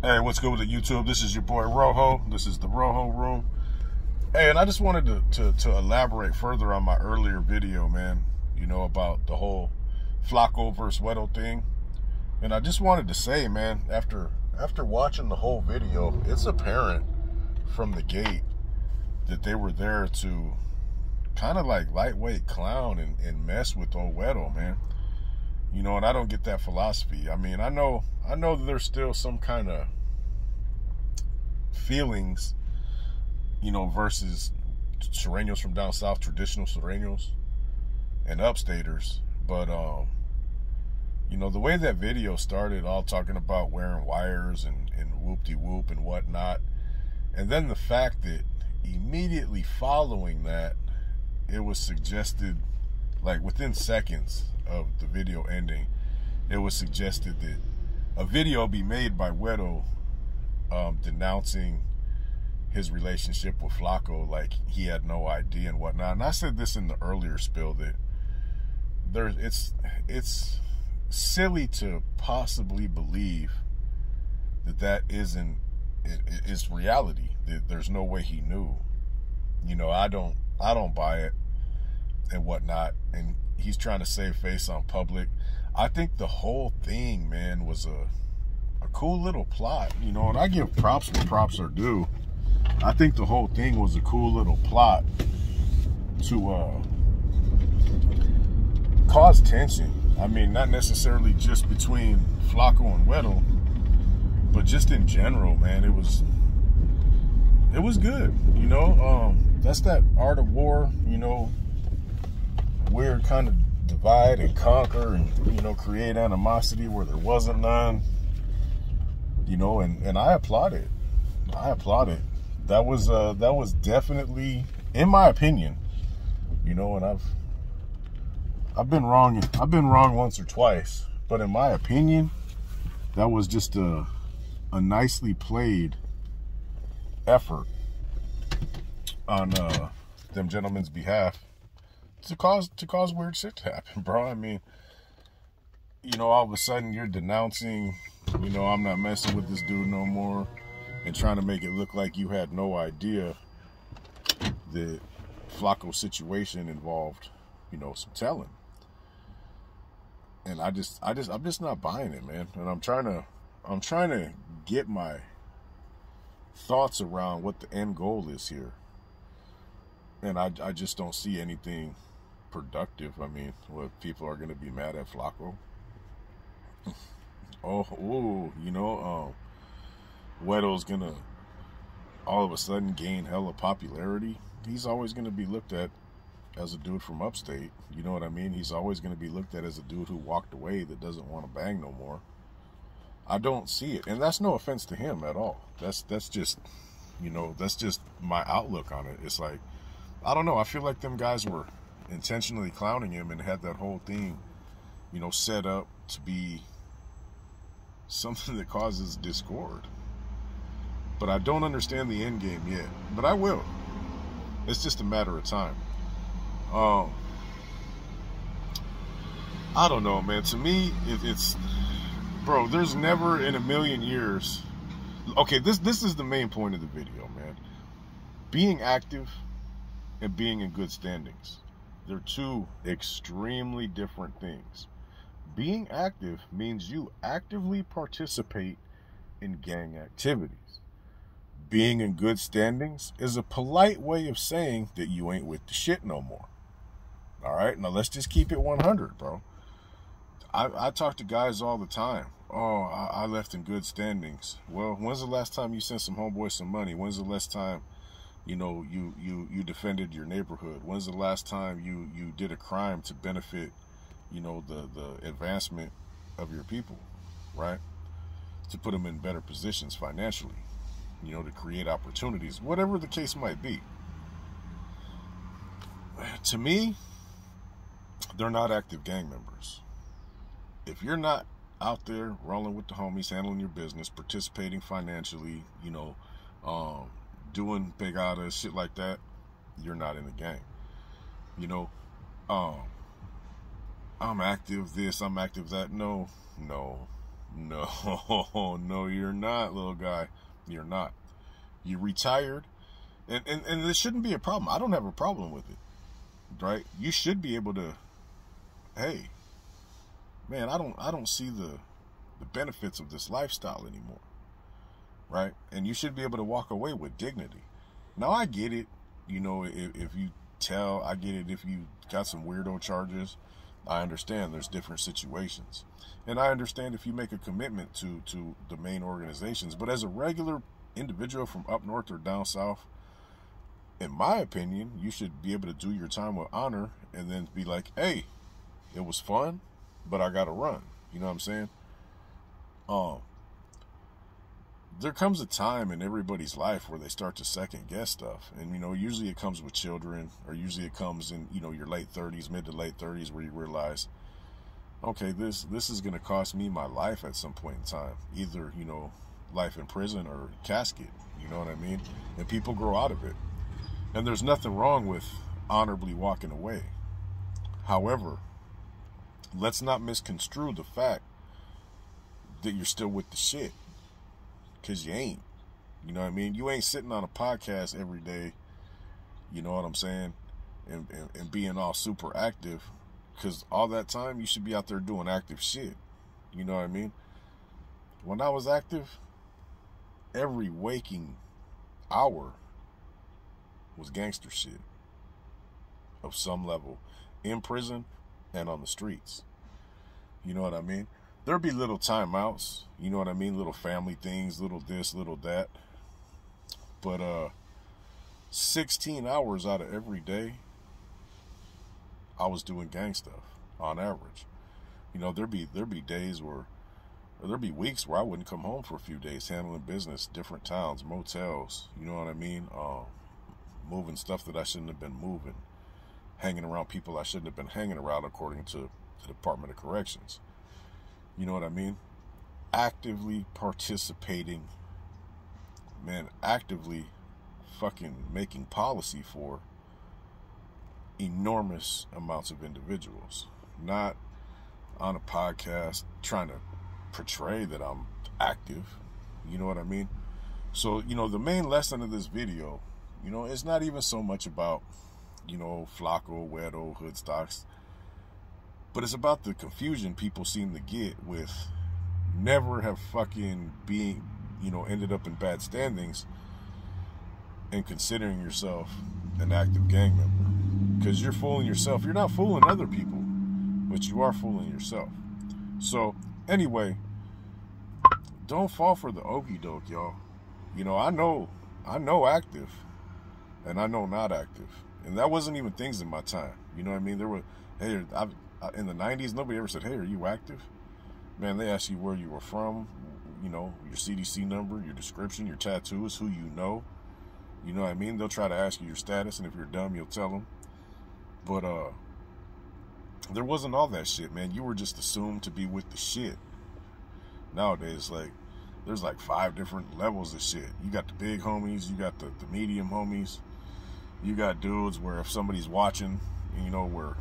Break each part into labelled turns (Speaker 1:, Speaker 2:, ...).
Speaker 1: Hey, what's good with the YouTube? This is your boy Rojo. This is the Rojo Room. Hey, and I just wanted to elaborate further on my earlier video, man, about the whole FLACO versus GUERO thing. And I just wanted to say, man, after watching the whole video, it's apparent from the gate that they were there to kind of like lightweight clown and mess with old GUERO, man. And I don't get that philosophy. I mean, I know that there's still some kind of feelings, versus Sureños from down south, traditional Sureños and upstaters. But, the way that video started, all talking about wearing wires and whoop-de-whoop and whatnot, and then the fact that immediately following that, it was suggested, like within seconds of the video ending, it was suggested that a video be made by GUERO denouncing his relationship with FLACO, like he had no idea and whatnot. And I said this in the earlier spill that it's silly to possibly believe that is reality. That there's no way he knew. I don't buy it and whatnot. And he's trying to save face on public. I think the whole thing, man, was a cool little plot, and I give props where props are due. I think the whole thing was a cool little plot to cause tension. I mean, not necessarily just between FLACO and GUERO, but just in general, man. It was good, that's that art of war, weird kind of divide and conquer and, create animosity where there wasn't none, and I applaud it. That was definitely, in my opinion, and I've been wrong once or twice, but in my opinion, that was just a nicely played effort on them gentlemen's behalf to cause weird shit to happen, bro. I mean, all of a sudden you're denouncing, I'm not messing with this dude no more, and trying to make it look like you had no idea that FLACO situation involved, some telling. And I'm just not buying it, man. And I'm trying to get my thoughts around what the end goal is here. And I just don't see anything productive. I mean, what, people are going to be mad at FLACO? GUERO's going to all of a sudden gain hella popularity. He's always going to be looked at as a dude from upstate. You know what I mean? He's always going to be looked at as a dude who walked away, that doesn't want to bang no more. I don't see it. And that's no offense to him at all. That's just, that's just my outlook on it. It's like, I don't know. I feel like them guys were intentionally clowning him and had that whole thing, set up to be something that causes discord. But I don't understand the end game yet. But I will. It's just a matter of time. I don't know, man. To me, it's bro, there's never in a million years. Okay, this is the main point of the video, man. Being active and being in good standings. They're two extremely different things. Being active means you actively participate in gang activities. Being in good standings is a polite way of saying that you ain't with the shit no more. All right, now let's just keep it 100, bro. I talk to guys all the time. Oh, I left in good standings. Well, when's the last time you sent some homeboys some money? When's the last time, you defended your neighborhood? When's the last time you did a crime to benefit, the advancement of your people, right? To put them in better positions financially, to create opportunities, whatever the case might be. To me, they're not active gang members. If you're not out there rolling with the homies, handling your business, participating financially, doing pegadas, shit like that, you're not in the gang. I'm active this, I'm active that. No, No, no, you're not, little guy. You're not. You retired, and this shouldn't be a problem. I don't have a problem with it, right? You should be able to, hey, man, I don't see the benefits of this lifestyle anymore, right? And you should be able to walk away with dignity. Now, I get it, you know, if you tell, I get it if you got some weirdo charges. I understand there's different situations. And I understand if you make a commitment to the main organizations. But as a regular individual from up north or down south, in my opinion, you should be able to do your time with honor and then be like, hey, it was fun, but I got to run. You know what I'm saying? There comes a time in everybody's life where they start to second guess stuff. And, you know, usually it comes with children, or usually it comes in, you know, your late 30s, mid to late 30s, where you realize, okay, this is going to cost me my life at some point in time. Either, you know, life in prison or casket. You know what I mean? And people grow out of it. And there's nothing wrong with honorably walking away. However, let's not misconstrue the fact that you're still with the shit. Because you ain't. You know what I mean? You ain't sitting on a podcast every day, you know what I'm saying, and being all super active. Because all that time, you should be out there doing active shit. You know what I mean? When I was active, every waking hour was gangster shit of some level. In prison and on the streets. You know what I mean? There'd be little timeouts, you know what I mean? Little family things, little this, little that. But 16 hours out of every day, I was doing gang stuff on average. You know, there'd be days where, or there'd be weeks where I wouldn't come home for a few days, handling business, different towns, motels, you know what I mean? Moving stuff that I shouldn't have been moving, hanging around people I shouldn't have been hanging around, according to the Department of Corrections. You know what I mean? Actively participating, man, actively fucking making policy for enormous amounts of individuals. Not on a podcast trying to portray that I'm active. You know what I mean? So, you know, the main lesson of this video, you know, it's not even so much about, you know, FLACO, GUERO, hood stocks. But it's about the confusion people seem to get with never have fucking being, you know, ended up in bad standings and considering yourself an active gang member. Because you're fooling yourself. You're not fooling other people, but you are fooling yourself. So, anyway, don't fall for the okie doke, y'all. You know, I know active and I know not active. And that wasn't even things in my time. You know what I mean? There were, hey, in the 90s, nobody ever said, hey, are you active? Man, they asked you where you were from, you know, your CDC number, your description, your tattoos, who you know. You know what I mean? They'll try to ask you your status, and if you're dumb, you'll tell them. But there wasn't all that shit, man. You were just assumed to be with the shit. Nowadays, like, there's like 5 different levels of shit. You got the big homies, you got the medium homies. You got dudes where if somebody's watching, you know, where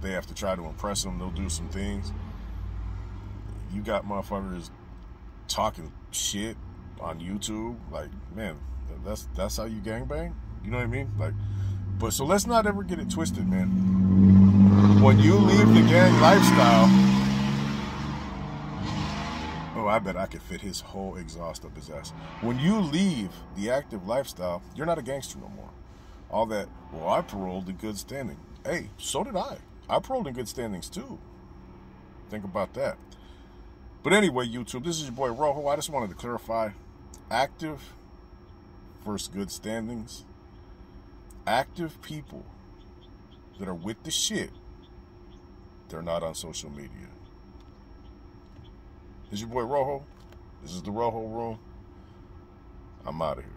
Speaker 1: they have to try to impress them, they'll do some things. You got motherfuckers talking shit on YouTube. Like, man, that's how you gangbang? You know what I mean? Like, but so let's not ever get it twisted, man. When you leave the gang lifestyle, oh, I bet I could fit his whole exhaust up his ass. When you leave the active lifestyle, you're not a gangster no more. All that, well, I paroled in good standing. Hey, so did I. I paroled in good standings too. Think about that. But anyway, YouTube, this is your boy Rojo. I just wanted to clarify. Active versus good standings. Active people that are with the shit, they're not on social media. This is your boy Rojo. This is the Rojo Room. I'm out of here.